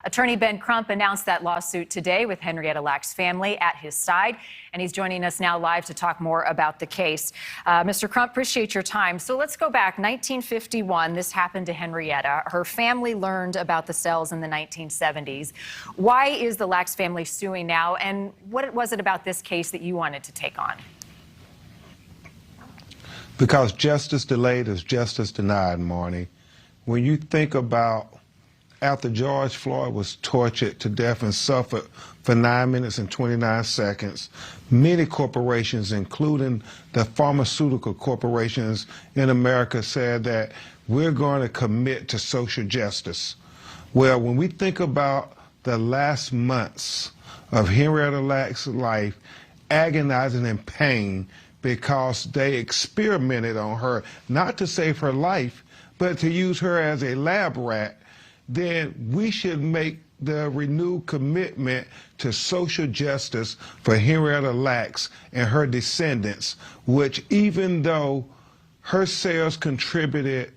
Attorney Ben Crump announced that lawsuit today with Henrietta Lacks' family at his side, and he's joining us now live to talk more about the case. Mr. Crump, appreciate your time. So let's go back. 1951, this happened to Henrietta. Her family learned about the cells in the 1970s. Why is the Lacks family suing now, and what was it about this case that you wanted to take on? Because justice delayed is justice denied, Marnie. When you think about after George Floyd was tortured to death and suffered for 9 minutes and 29 seconds, many corporations, including the pharmaceutical corporations in America, said that we're going to commit to social justice. Well, when we think about the last months of Henrietta Lacks' life, agonizing in pain because they experimented on her, not to save her life, but to use her as a lab rat, then we should make the renewed commitment to social justice for Henrietta Lacks and her descendants, which even though her cells contributed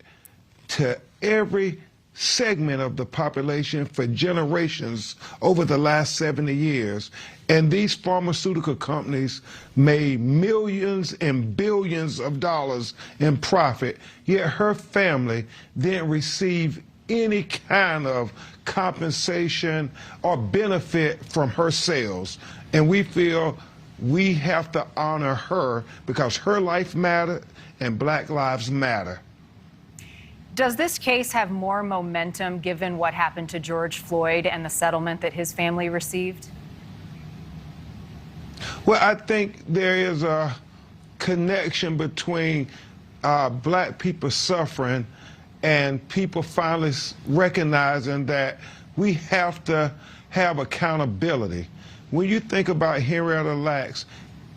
to every segment of the population for generations over the last 70 years, and these pharmaceutical companies made millions and billions of dollars in profit, yet her family didn't receive any kind of compensation or benefit from her sales. And we feel we have to honor her because her life mattered and Black lives matter. Does this case have more momentum given what happened to George Floyd and the settlement that his family received? Well, I think there is a connection between Black people suffering and people finally recognizing that we have to have accountability. When you think about Henrietta Lacks,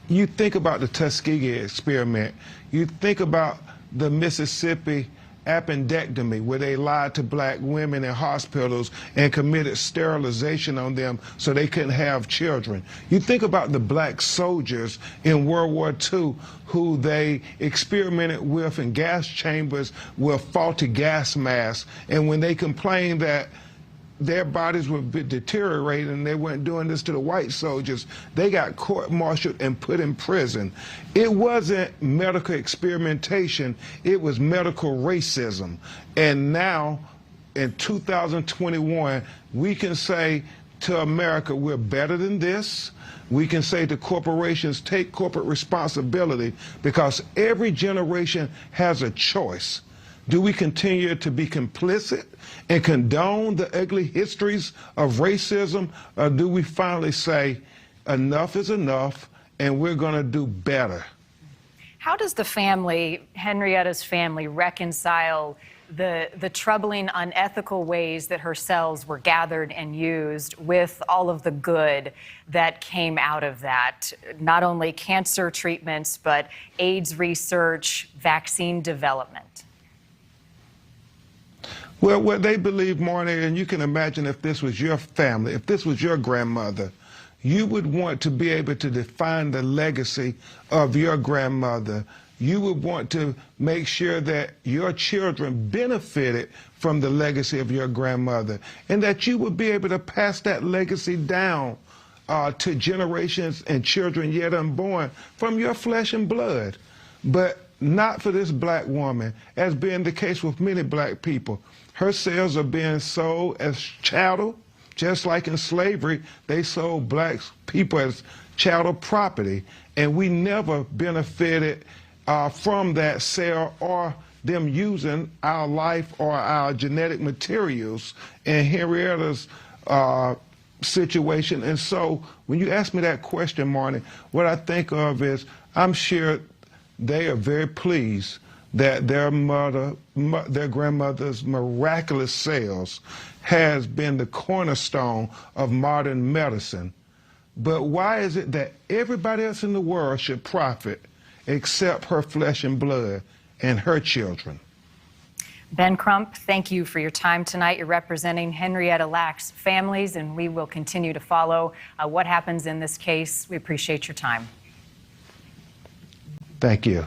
you think about the Tuskegee experiment, you think about the Mississippi appendectomy, where they lied to Black women in hospitals and committed sterilization on them so they couldn't have children. You think about the Black soldiers in World War II who they experimented with in gas chambers with faulty gas masks, and when they complained that their bodies were deteriorating and they weren't doing this to the white soldiers, they got court-martialed and put in prison. It wasn't medical experimentation, it was medical racism. And now, in 2021, we can say to America, we're better than this. We can say to corporations, take corporate responsibility, because every generation has a choice. Do we continue to be complicit and condone the ugly histories of racism, or do we finally say enough is enough and we're going to do better? How does the family, Henrietta's family, reconcile the troubling, unethical ways that her cells were gathered and used with all of the good that came out of that? Not only cancer treatments, but AIDS research, vaccine development. Well, what they believe, Marnie, and you can imagine if this was your family, if this was your grandmother, you would want to be able to define the legacy of your grandmother. You would want to make sure that your children benefited from the legacy of your grandmother, and that you would be able to pass that legacy down to generations and children yet unborn from your flesh and blood. But not for this Black woman, as being the case with many Black people. Her cells are being sold as chattel, just like in slavery, they sold Black people as chattel property, and we never benefited from that sale or them using our life or our genetic materials in Henrietta's situation. And so when you ask me that question, Marnie, what I think of is I'm sure they are very pleased that their grandmother's miraculous cells has been the cornerstone of modern medicine. But why is it that everybody else in the world should profit except her flesh and blood and her children? Ben Crump, thank you for your time tonight. You're representing Henrietta Lacks' families, and we will continue to follow what happens in this case. We appreciate your time. Thank you.